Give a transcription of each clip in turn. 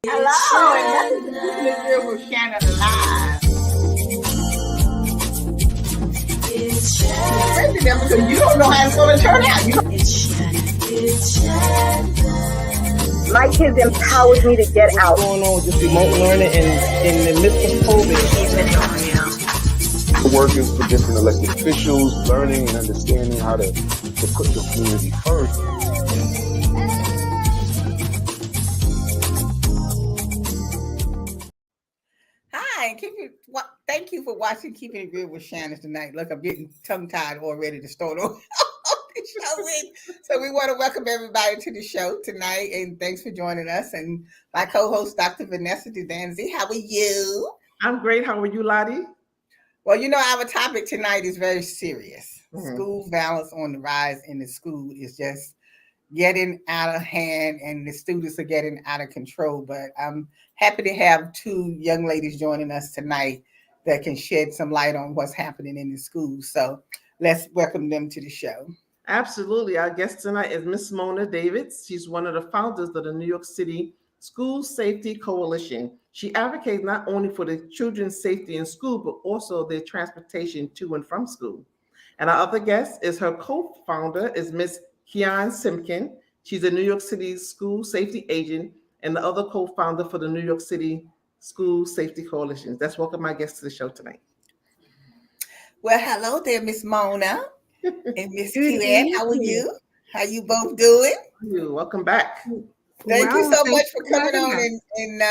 Hello, and welcome to Keeping It Real with Shannon Live. Especially them because you don't know how it's going to turn out. My kids empowered me to get out. What's going on with this remote learning and in the midst of COVID? Working for different elected officials, learning and understanding how to put your community first. Hi, thank you for watching Keeping It Real with Shannon tonight. Look, I'm getting tongue-tied already to start on the show with. So we want to welcome everybody to the show tonight, and thanks for joining us. And my co-host, Dr. Vanessa Danzine. How are you? I'm great. How are you, Lottie? Well, you know, our topic tonight is very serious. Mm-hmm. School violence on the rise in the school is just getting out of hand, and the students are getting out of control. But I'm happy to have two young ladies joining us tonight that can shed some light on what's happening in the schools. So let's welcome them to the show. Absolutely. Our guest tonight is Miss Mona Davids. She's one of the founders of the New York City School Safety Coalition. She advocates not only for the children's safety in school, but also their transportation to and from school. And our other guest is her co-founder is Miss Quiann Simpkins. She's a New York City school safety agent and the other co-founder for the New York City School Safety Coalition. Let's welcome my guests to the show tonight. Well, hello there, Miss Mona and Miss Quiann. How are you? How you both doing? Welcome back. Thank you so much for coming on and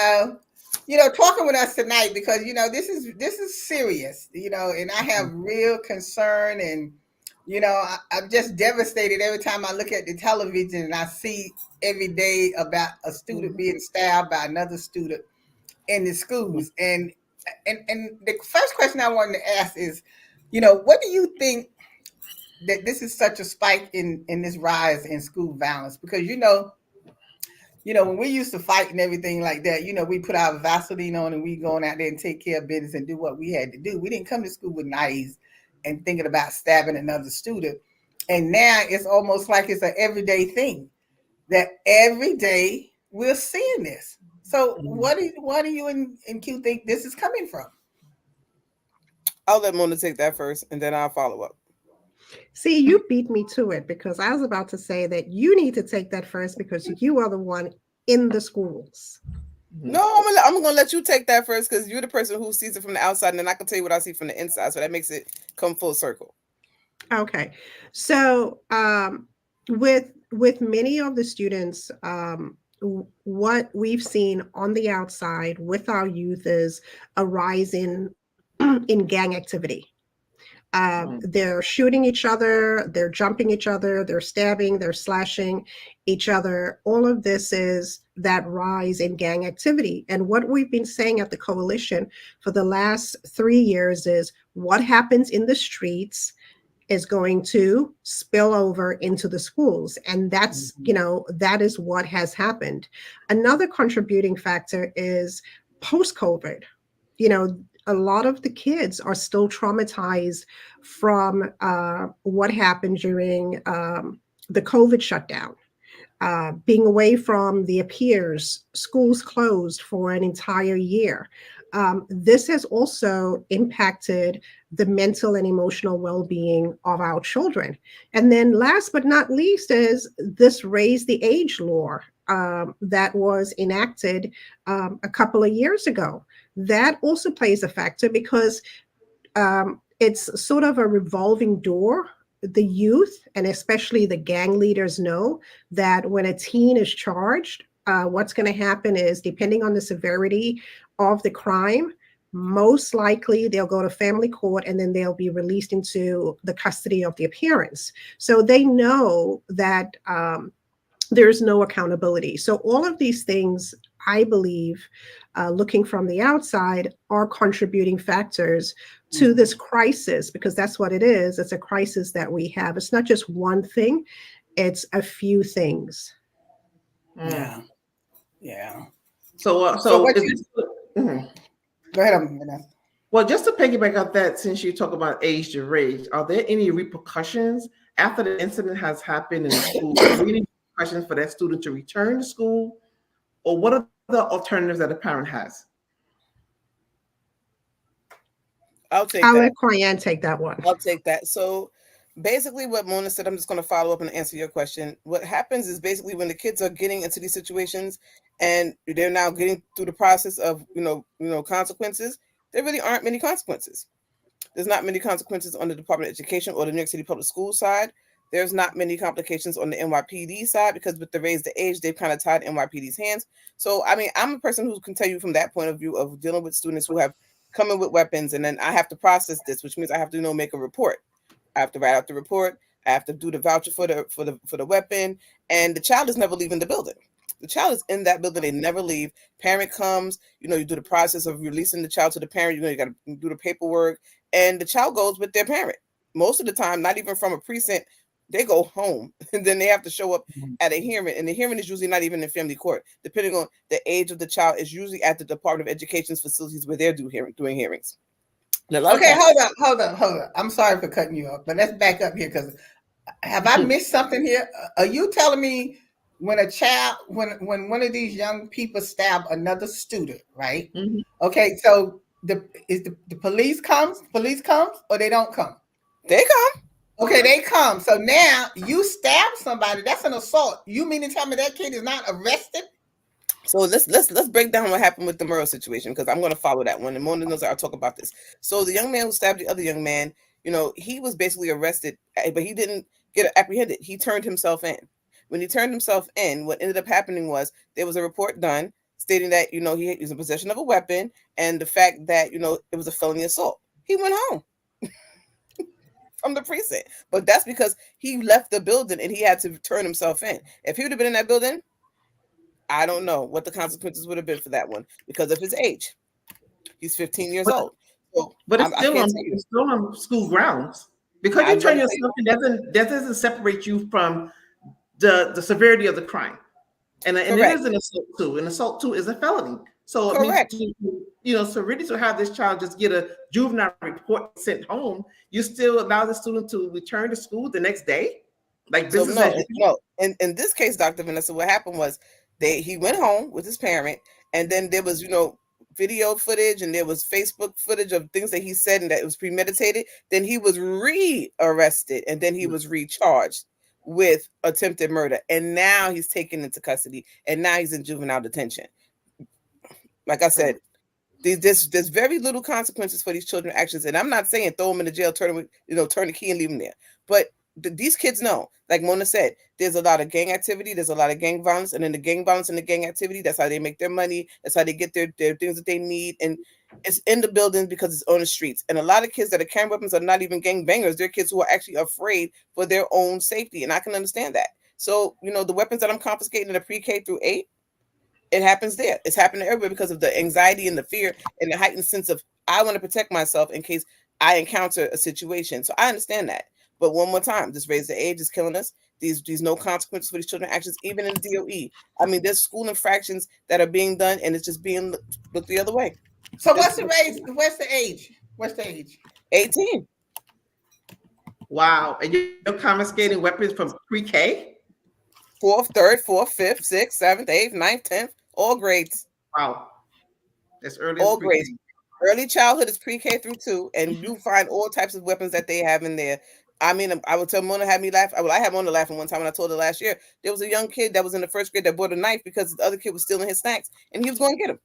talking with us tonight, because this is serious, and I have real concern, and I'm just devastated every time I look at the television and I see every day about a student being stabbed by another student in the schools. And the first question I wanted to ask is, what do you think that this is such a spike in this rise in school violence? Because when we used to fight and everything like that, we put our Vaseline on and we going out there and take care of business and do what we had to do. We didn't come to school with knives and thinking about stabbing another student. And now it's almost like it's an everyday thing that every day we're seeing this. So what do you and Q think this is coming from? I'll let Mona take that first and then I'll follow up. See, you beat me to it, because I was about to say that you need to take that first because you are the one in the schools. No, I'm gonna let you take that first because you're the person who sees it from the outside, and then I can tell you what I see from the inside. So that makes it come full circle. Okay, so with many of the students, what we've seen on the outside with our youth is a rise in gang activity. They're shooting each other, they're jumping each other, they're stabbing, they're slashing each other. All of this is that rise in gang activity. And what we've been saying at the coalition for the last 3 years is what happens in the streets is going to spill over into the schools. And that's, that is what has happened. Another contributing factor is post-COVID. A lot of the kids are still traumatized from what happened during the COVID shutdown, being away from their peers, schools closed for an entire year. This has also impacted the mental and emotional well-being of our children. And then last but not least is this raise the age law that was enacted a couple of years ago. That also plays a factor because it's sort of a revolving door. The youth and especially the gang leaders know that when a teen is charged, what's going to happen is, depending on the severity of the crime, most likely they'll go to family court and then they'll be released into the custody of their parents. So they know that there's no accountability. So all of these things, I believe, looking from the outside, are contributing factors to this crisis, because that's what it is. It's a crisis that we have. It's not just one thing, it's a few things. Yeah. So what go ahead, Vanessa. Well, just to piggyback on that, since you talk about age to rage, are there any repercussions after the incident has happened in the school? Are there any repercussions for that student to return to school? Or what are alternatives that a parent has? I'll take I'll that. let Quiann take that one. I'll take that. So basically what Mona said, I'm just going to follow up and answer your question. What happens is basically when the kids are getting into these situations and they're now getting through the process of, consequences, there really aren't many consequences. There's not many consequences on the Department of Education or the New York City Public School side. There's not many complications on the NYPD side because with the raise the age, they've kind of tied NYPD's hands. So, I mean, I'm a person who can tell you from that point of view of dealing with students who have come in with weapons, and then I have to process this, which means I have to, make a report. I have to write out the report. I have to do the voucher for the weapon, and the child is never leaving the building. The child is in that building. They never leave. Parent comes, you do the process of releasing the child to the parent. You got to do the paperwork, and the child goes with their parent. Most of the time, not even from a precinct, they go home, and then they have to show up at a hearing, and the hearing is usually not even in family court. Depending on the age of the child, is usually at the Department of Education's facilities where they're doing hearings. Okay, hold on. I'm sorry for cutting you off, but let's back up here because have I missed something here? Are you telling me when when one of these young people stab another student, right? Mm-hmm. Okay, so the police comes, or they don't come? They come. Okay, they come. So now you stab somebody. That's an assault. You mean to tell me that kid is not arrested? So let's break down what happened with the Murrow situation because I'm going to follow that one. And Mona knows I'll talk about this. So the young man who stabbed the other young man, he was basically arrested, but he didn't get apprehended. He turned himself in. When he turned himself in, what ended up happening was there was a report done stating that he was in possession of a weapon and the fact that it was a felony assault. He went home from the precinct, but that's because he left the building and he had to turn himself in. If he would have been in that building, I don't know what the consequences would have been for that one because of his age. He's 15 years old. So but it's still on school grounds. Because you turn yourself in that doesn't separate you from the severity of the crime. And it is an assault too. An assault too is a felony. So it means, so really to have this child just get a juvenile report sent home, you still allow the student to return to school the next day? Like business as usual? No. In this case, Dr. Vanessa, what happened was he went home with his parent, and then there was, video footage and there was Facebook footage of things that he said and that it was premeditated. Then he was re-arrested and then he was recharged with attempted murder. And now he's taken into custody and now he's in juvenile detention. Like I said, there's very little consequences for these children's actions. And I'm not saying throw them in the jail, turn the key and leave them there. But these kids know, like Mona said, there's a lot of gang activity, there's a lot of gang violence, and then the gang violence and the gang activity, that's how they make their money, that's how they get their things that they need, and it's in the building because it's on the streets. And a lot of kids that are carrying weapons are not even gang bangers, they're kids who are actually afraid for their own safety, and I can understand that. So, the weapons that I'm confiscating in the pre-K through 8, it happens there. It's happening everywhere because of the anxiety and the fear and the heightened sense of, I want to protect myself in case I encounter a situation. So I understand that. But one more time, this raise the age is killing us. These no consequences for these children's actions, even in the DOE. I mean, there's school infractions that are being done, and it's just being looked the other way. So what's the age? What's the age? 18. Wow. And you're confiscating weapons from pre-K? 4th, 3rd, 4th, 5th, 6th, 7th, 8th, 9th, 10th, all grades. Wow. That's early. All grades. Early childhood is pre-K through 2, and you find all types of weapons that they have in there. I mean, I would tell Mona, had me laugh. I had Mona laughing one time when I told her last year. There was a young kid that was in the 1st grade that bought a knife because the other kid was stealing his snacks, and he was going to get him.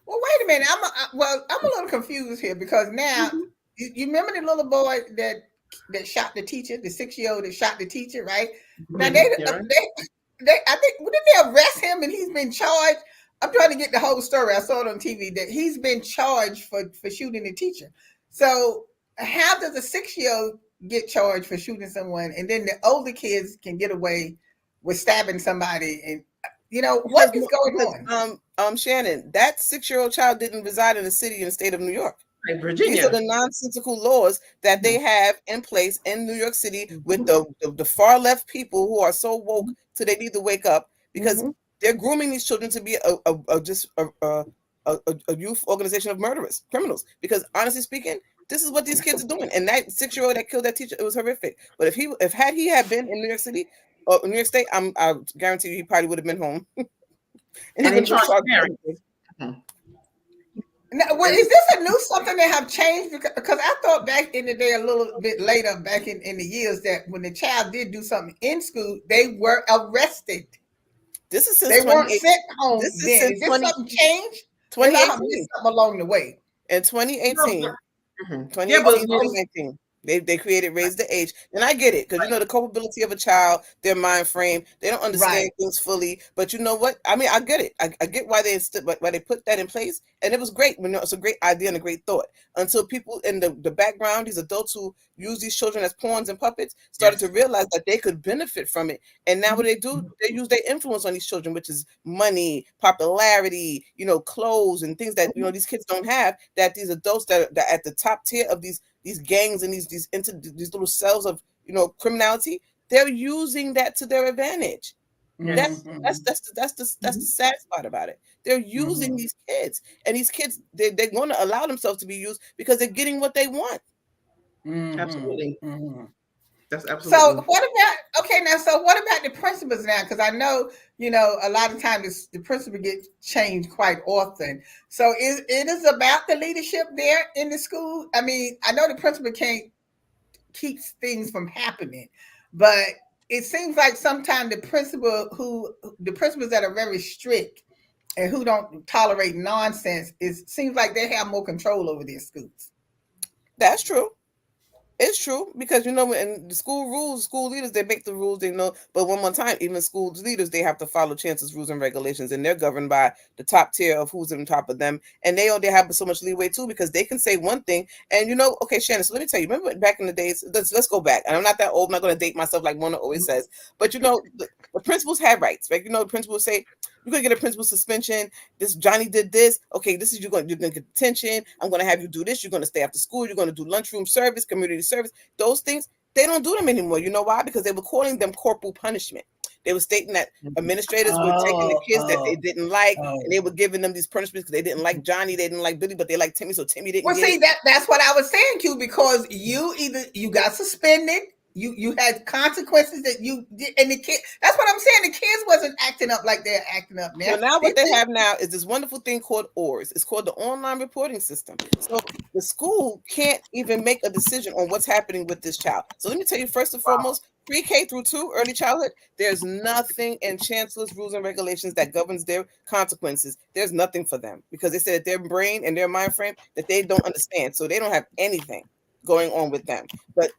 Well, wait a minute. I'm a little confused here because now you remember the little boy that shot the teacher, the 6-year-old that shot the teacher, right? Now I think didn't they arrest him and he's been charged? I'm trying to get the whole story. I saw it on TV that he's been charged for shooting the teacher. So how does a 6-year-old get charged for shooting someone, and then the older kids can get away with stabbing somebody? And what is going on? Shannon, that 6-year-old child didn't reside in the city in the state of New York. Like Virginia. These are the nonsensical laws that they have in place in New York City with the far left people who are so woke so they need to wake up because they're grooming these children to be a youth organization of murderers, criminals. Because honestly speaking, this is what these kids are doing. And that 6-year-old that killed that teacher, it was horrific. But if he had been in New York City or New York State, I guarantee you he probably would have been home. And And even they charge charge parents. Now, well, is this a new something that have changed? Because I thought back in the day, a little bit later, back in the years, that when the child did do something in school, they were arrested. This is since They weren't 28. sent home This is then. since Is this 20, something changed? Maybe I have 2018. missed something along the way. In 2018, Yeah, but 2019, they created Raise the Age. And I get it, because you know the culpability of a child, their mind frame, they don't understand Right. things fully. But you know what? I mean, I get it. I get why they put that in place. And it was great. It's a great idea and a great thought. Until people in the background, these adults who use these children as pawns and puppets, started to realize that they could benefit from it. And now what they do, they use their influence on these children, which is money, popularity, clothes and things that these kids don't have, that these adults that are at the top tier of these gangs and these little cells of criminality, they're using that to their advantage. Yes. That's the sad part about it. They're using these kids, and these kids they're going to allow themselves to be used because they're getting what they want. Absolutely. That's So absolutely. what about so what about the principals now? Because I know a lot of times the principal gets changed quite often. So it is about the leadership there in the school. I mean, I know the principal can't keep things from happening, but it seems like sometimes the principals that are very strict and who don't tolerate nonsense, it seems like they have more control over their schools. That's true. It's true, because in the school rules, school leaders, they make the rules, they know. But one more time, even school leaders, they have to follow Chancellor's rules and regulations, and they're governed by the top tier of who's on top of them. And they have so much leeway too, because they can say one thing. And okay, Shannon, so let me tell you, remember back in the days, let's go back. And I'm not that old, I'm not going to date myself like Mona always says. But the principals had rights, right? The principals say, you're going to get a principal suspension. This Johnny did this. Okay, this is you're going to get detention. I'm going to have you do this. You're going to stay after school. You're going to do lunchroom service, community service. Those things, they don't do them anymore. You know why? Because they were calling them corporal punishment. They were stating that administrators were taking the kids that they didn't like, and they were giving them these punishments because they didn't like Johnny, they didn't like Billy, but they liked Timmy, so Timmy didn't. Well, see, that's what I was saying, Q, because you got suspended. You had consequences that you did, and the kid. That's what I'm saying. The kids wasn't acting up like they're acting up now. So now what they have now is this wonderful thing called ORS. It's called the online reporting system. So the school can't even make a decision on what's happening with this child. So let me tell you, first and foremost, pre-K through 2, early childhood, there's nothing in Chancellor's rules and regulations that governs their consequences. There's nothing for them, because they said that their brain and their mind frame that they don't understand. So they don't have anything going on with them. But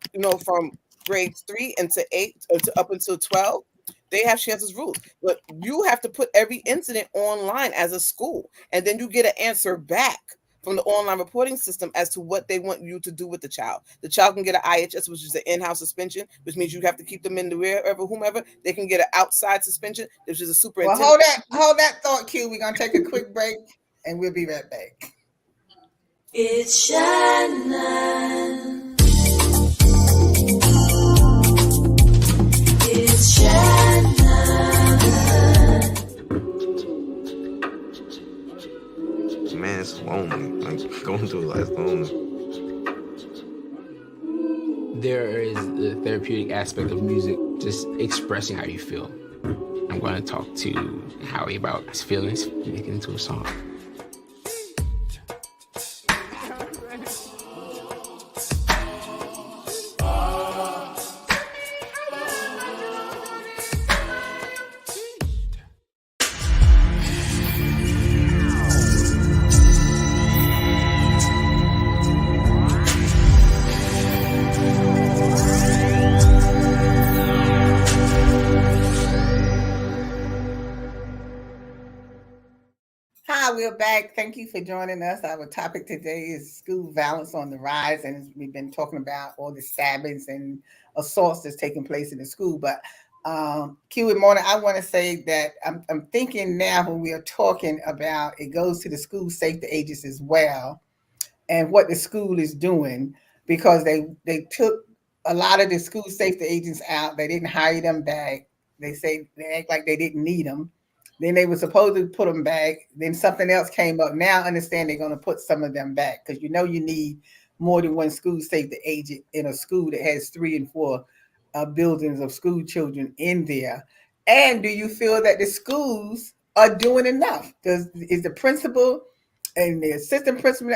from grades 3 into 8 up until 12, they have Chancellor's rules. But you have to put every incident online as a school, and then you get an answer back from the online reporting system as to what they want you to do with the child. The child can get an IHS, which is an in-house suspension, which means you have to keep them in the wherever, whomever. They can get an outside suspension, which is a superintendent. Well, hold that thought, Q. We're gonna take a quick break, and we'll be right back. It's Shannon. It's Shannon. Man, it's lonely. Like, going through life lonely. There is the therapeutic aspect of music, just expressing how you feel. I'm going to talk to Howie about his feelings, make it into a song. Hi, we're back. Thank you for joining us. Our topic today is school violence on the rise, and we've been talking about all the stabbings and assaults that's taking place in the school. But Q and Mona, I want to say that I'm thinking now when we are talking about it goes to the school safety agents as well, and what the school is doing, because they took a lot of the school safety agents out. They didn't hire them back. They say they act like they didn't need them. Then they were supposed to put them back. Then something else came up. Now I understand they're going to put some of them back, because you need more than one school safety agent in a school that has 3 and 4 buildings of school children in there. And do you feel that the schools are doing enough? Is the principal and the assistant principal,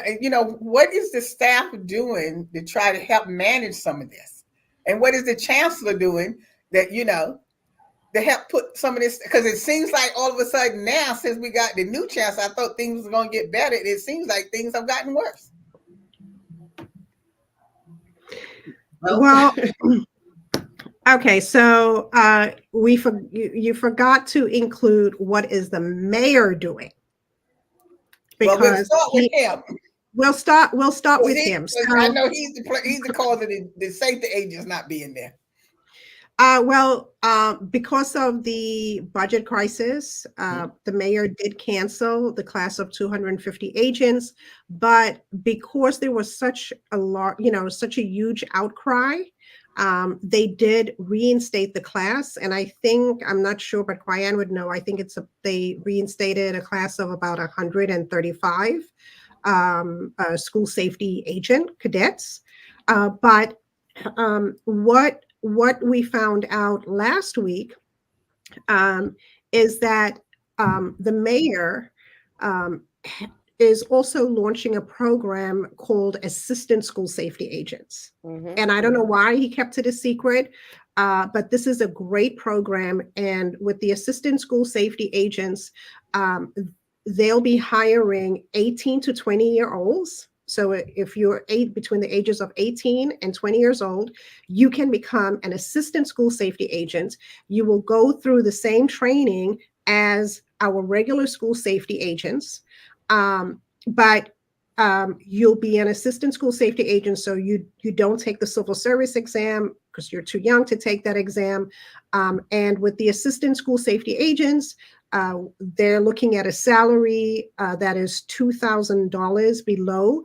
what is the staff doing to try to help manage some of this? And what is the chancellor doing that, to help put some of this, because it seems like all of a sudden now, since we got the new chancellor, I thought things were going to get better. It seems like things have gotten worse. Well, okay, so you forgot to include what is the mayor doing, because we'll start with him. We'll start with him. So, I know he's the cause of the safety agents not being there. Because of the budget crisis, the mayor did cancel the class of 250 agents, but because there was such a huge outcry, they did reinstate the class. And I'm not sure, but Quiann would know. I think they reinstated a class of about 135 school safety agent cadets. But what we found out last week is that the mayor is also launching a program called Assistant School Safety Agents. Mm-hmm. And I don't know why he kept it a secret, but this is a great program. And with the Assistant School Safety Agents, they'll be hiring 18 to 20-year-olds. So if you're between the ages of 18 and 20 years old, you can become an assistant school safety agent. You will go through the same training as our regular school safety agents, but you'll be an assistant school safety agent. So you don't take the civil service exam because you're too young to take that exam. And with the assistant school safety agents, they're looking at a salary that is $2,000 below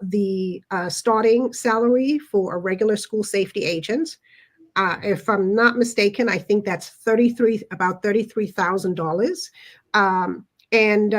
the starting salary for a regular school safety agent. If I'm not mistaken, I think that's about $33,000. And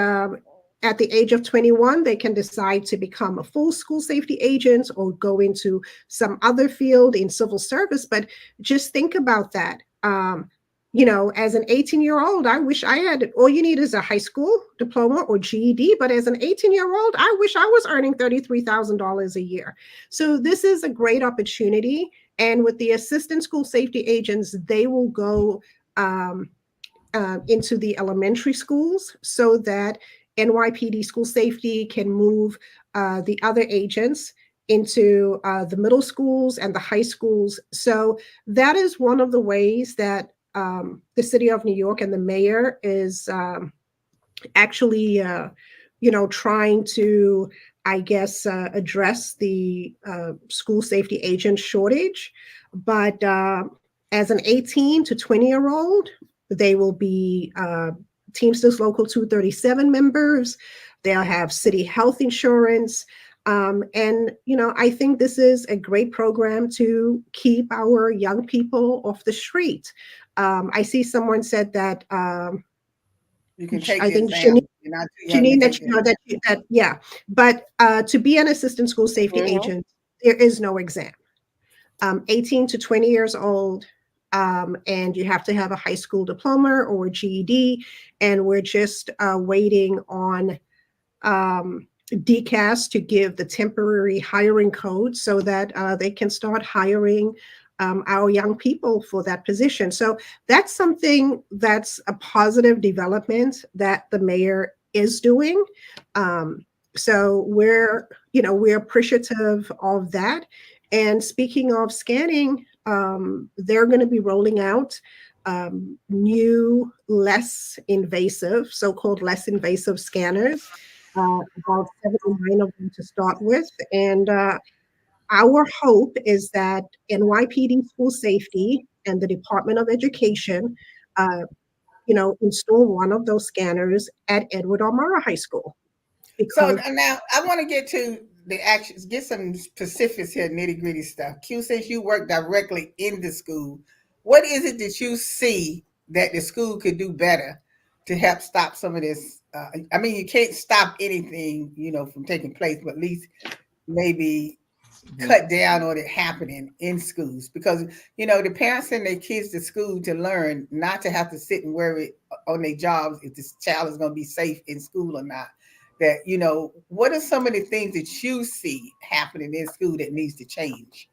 at the age of 21, they can decide to become a full school safety agent or go into some other field in civil service. But just think about that. As an 18-year-old, I wish I had, all you need is a high school diploma or GED, but as an 18-year-old, I wish I was earning $33,000 a year. So this is a great opportunity. And with the assistant school safety agents, they will go into the elementary schools so that NYPD school safety can move the other agents into the middle schools and the high schools. So that is one of the ways that the city of New York and the mayor is actually, trying to, I guess, address the school safety agent shortage. But as an 18 to 20-year-old, they will be Teamsters Local 237 members. They'll have city health insurance. And I think this is a great program to keep our young people off the street. I see someone said that you can take. I think Janine that yeah. But to be an assistant school safety agent, there is no exam. 18 to 20 years old, and you have to have a high school diploma or a GED. And we're just waiting on DCAS to give the temporary hiring code so that they can start hiring our young people for that position. So that's something that's a positive development that the mayor is doing. So we're appreciative of that. And speaking of scanning, they're going to be rolling out new, so-called less invasive scanners, about 79 of them to start with. And our hope is that NYPD School Safety and the Department of Education, install one of those scanners at Edward R. Murrah High School. So now I want to get to the actions, get some specifics here, nitty gritty stuff. Q, since you work directly in the school, what is it that you see that the school could do better to help stop some of this? You can't stop anything, from taking place, but at least maybe cut down on it happening in schools, because the parents send their kids to school to learn, not to have to sit and worry on their jobs if this child is going to be safe in school or not. That what are some of the things that you see happening in school that needs to change?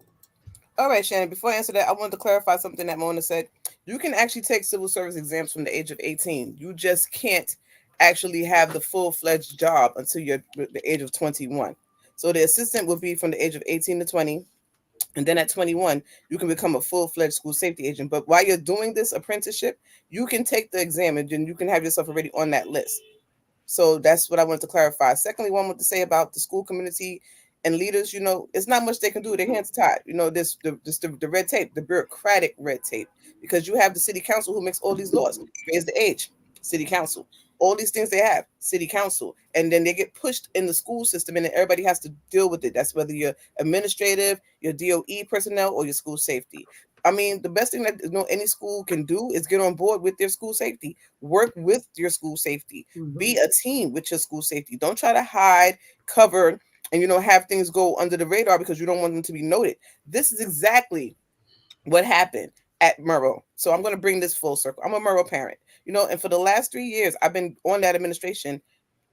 All right, Shannon, before I answer that, I wanted to clarify something that Mona said. You can actually take civil service exams from the age of 18. You just can't actually have the full-fledged job until you're the age of 21. So the assistant will be from the age of 18 to 20. And then at 21, you can become a full-fledged school safety agent. But while you're doing this apprenticeship, you can take the exam and then you can have yourself already on that list. So that's what I wanted to clarify. Secondly, one want to say about the school community and leaders, it's not much they can do. Their hands tied. The red tape, the bureaucratic red tape, because you have the city council who makes all these laws, raise the age, city council, all these things they have, city council, and then they get pushed in the school system, and then everybody has to deal with it. That's whether you're administrative, your DOE personnel, or your school safety. I mean, the best thing that any school can do is get on board with their school safety. Work with your school safety. Be a team with your school safety. Don't try to hide, cover, and have things go under the radar because you don't want them to be noted. This is exactly what happened at Murrow. So I'm going to bring this full circle. I'm a Murrow parent, and for the last 3 years, I've been on that administration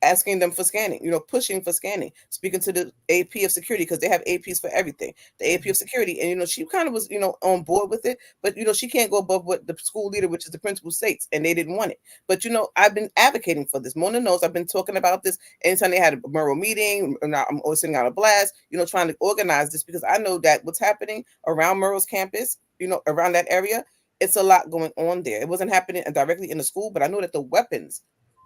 asking them for scanning, pushing for scanning, speaking to the AP of security, because they have APs for everything, the AP of security. And, she kind of was, on board with it, but, she can't go above what the school leader, which is the principal, states, and they didn't want it. But, I've been advocating for this. Mona knows I've been talking about this anytime they had a Murrow meeting. I'm always sending out a blast, trying to organize this, because I know that what's happening around Murrow's campus, around that area, it's a lot going on there. It wasn't happening directly in the school, but I know that the weapons,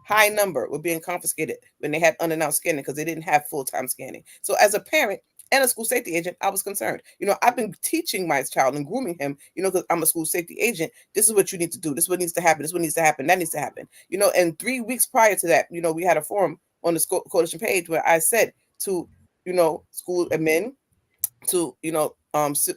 high number, were being confiscated when they had unannounced scanning because they didn't have full-time scanning. So as a parent and a school safety agent, I was concerned. I've been teaching my child and grooming him, because I'm a school safety agent. This is what you need to do. This is what needs to happen. This is what needs to happen. That needs to happen. And 3 weeks prior to that, we had a forum on the coalition page where I said to, school admin, to,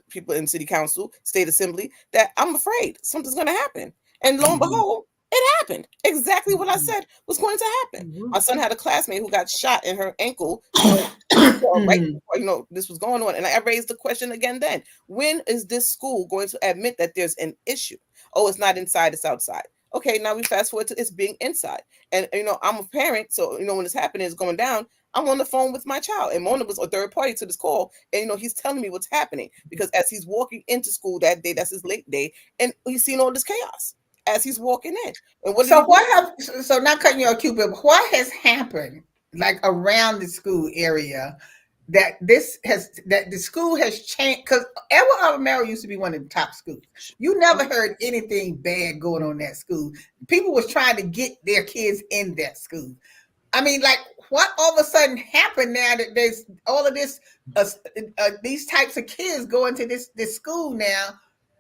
people in city council, state assembly, that I'm afraid something's going to happen. And lo and behold, it happened. Exactly what I said was going to happen. My son had a classmate who got shot in her ankle, right before, this was going on. And I raised the question again then. When is this school going to admit that there's an issue? Oh, it's not inside, it's outside. Okay, now we fast forward to it's being inside. And, I'm a parent, so, when it's happening, it's going down, I'm on the phone with my child. And Mona was a third party to this call. And, he's telling me what's happening. Because as he's walking into school that day, that's his late day, and he's seen all this chaos as he's walking in. And so not cutting you off, Cupid, but what has happened like around the school area that the school has changed? Because Edward Albemarle used to be one of the top schools. You never heard anything bad going on in that school. People was trying to get their kids in that school. I mean, like, what all of a sudden happened now that there's all of this, these types of kids going to this school now,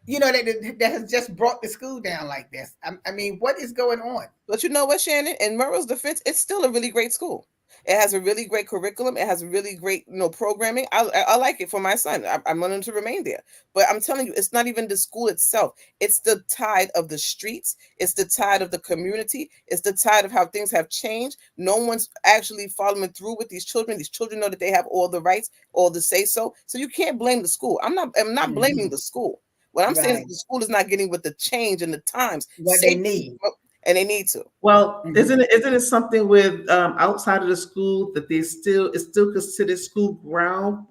that has just brought the school down like this? I mean, what is going on? But you know what, Shannon? In Murrow's defense, it's still a really great school. It has a really great curriculum. It has really great, programming. I like it for my son. I want him to remain there. But I'm telling you, it's not even the school itself. It's the tide of the streets. It's the tide of the community. It's the tide of how things have changed. No one's actually following through with these children. These children know that they have all the rights, all the say so. So you can't blame the school. I'm not blaming the school. What I'm saying is the school is not getting with the change in the times. What they need. And they need to. Well, isn't it something with outside of the school that it's still considered school ground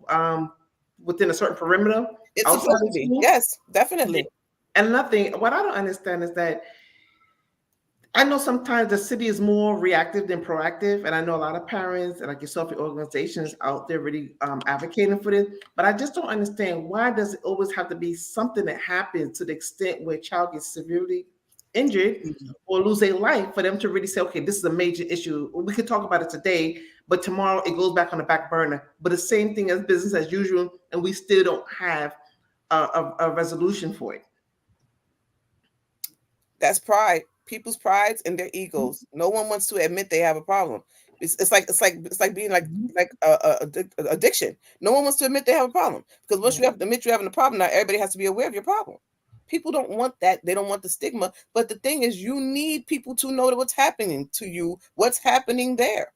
within a certain perimeter? It's supposed to be. Yes, definitely. And nothing. What I don't understand is that I know sometimes the city is more reactive than proactive, and I know a lot of parents and like yourself, your organizations out there really advocating for this. But I just don't understand, why does it always have to be something that happens to the extent where a child gets severely injured or lose their life for them to really say, okay, this is a major issue. We could talk about it today, but tomorrow it goes back on the back burner. But the same thing as business as usual, and we still don't have a resolution for it. That's pride. People's prides and their egos. No one wants to admit they have a problem. It's like being like addiction. No one wants to admit they have a problem, because once you have to admit you're having a problem, now everybody has to be aware of your problem. People don't want that. They don't want the stigma. But the thing is, you need people to know what's happening to you, what's happening there.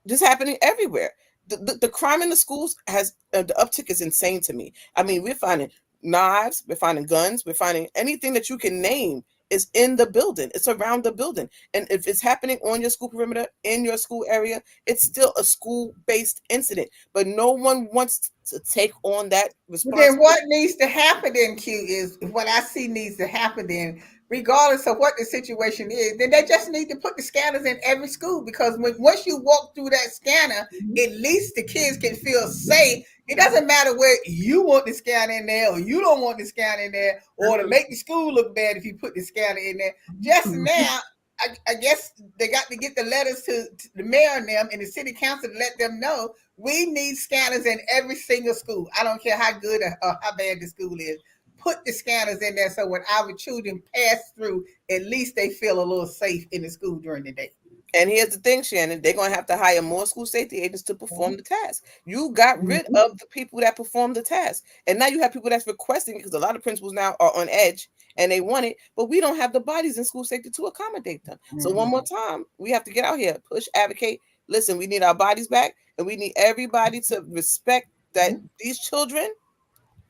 Just happening everywhere. the crime in the schools has the uptick is insane to me. I mean, we're finding knives, we're finding guns, we're finding anything that you can name is in the building. It's around the building. And if it's happening on your school perimeter, in your school area, it's still a school-based incident. But no one wants to take on that responsibility. Then what needs to happen then, Q, is what I see needs to happen then, regardless of what the situation is, then they just need to put the scanners in every school, because once you walk through that scanner, at least the kids can feel safe. It doesn't matter where you want the scanner in there or you don't want the scanner in there, or to make the school look bad if you put the scanner in there. Just now, I guess they got to get the letters to the mayor and them and the city council to let them know we need scanners in every single school. I don't care how good or how bad the school is. Put the scanners in there so when our children pass through, at least they feel a little safe in the school during the day. And here's the thing, Shannon, they're going to have to hire more school safety agents to perform the task. You got rid of the people that perform the task. And now you have people that's requesting it, because a lot of principals now are on edge and they want it, but we don't have the bodies in school safety to accommodate them. So one more time, we have to get out here, push, advocate. Listen, we need our bodies back, and we need everybody to respect that these children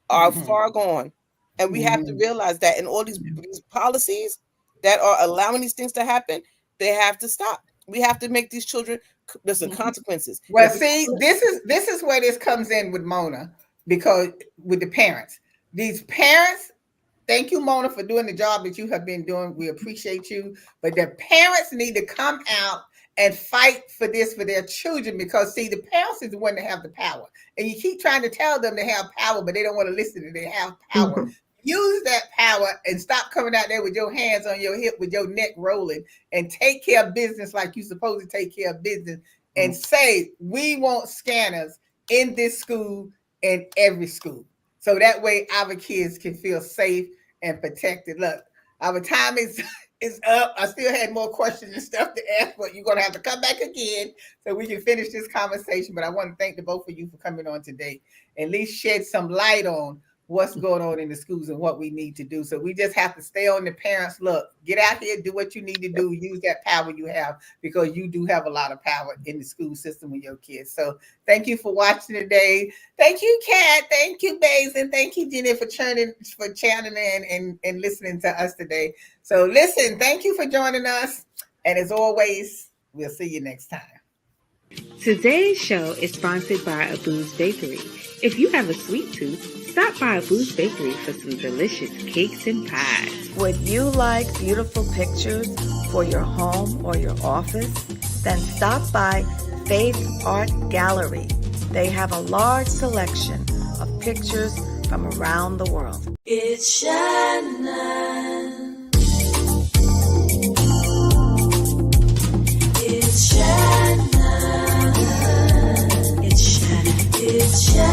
are far gone. And we have to realize that, and all these policies that are allowing these things to happen, they have to stop. We have to make these children listen consequences. Well, see, this is where this comes in with Mona, because with the parents, these parents. Thank you, Mona, for doing the job that you have been doing. We appreciate you. But the parents need to come out and fight for this for their children, because, see, the parents is the one that have the power. And you keep trying to tell them they have power, but they don't want to listen to they have power. Use that power and stop coming out there with your hands on your hip, with your neck rolling, and take care of business like you're supposed to take care of business, and say, we want scanners in this school and every school. So that way our kids can feel safe and protected. Look, our time is up. I still had more questions and stuff to ask, but you're going to have to come back again so we can finish this conversation. But I want to thank the both of you for coming on today. At least shed some light on what's going on in the schools and what we need to do. So we just have to stay on the parents. Look, get out here, do what you need to do. Use that power you have, because you do have a lot of power in the school system with your kids. So thank you for watching today. Thank you, Kat. Thank you, Baze. And thank you, Jenny, for chanting in and listening to us today. So listen, thank you for joining us. And as always, we'll see you next time. Today's show is sponsored by Abu's Bakery. If you have a sweet tooth, stop by Abu's Bakery for some delicious cakes and pies. Would you like beautiful pictures for your home or your office? Then stop by Faith Art Gallery. They have a large selection of pictures from around the world. It's Shannon. It's Shannon. It's Shannon. It's Shannon.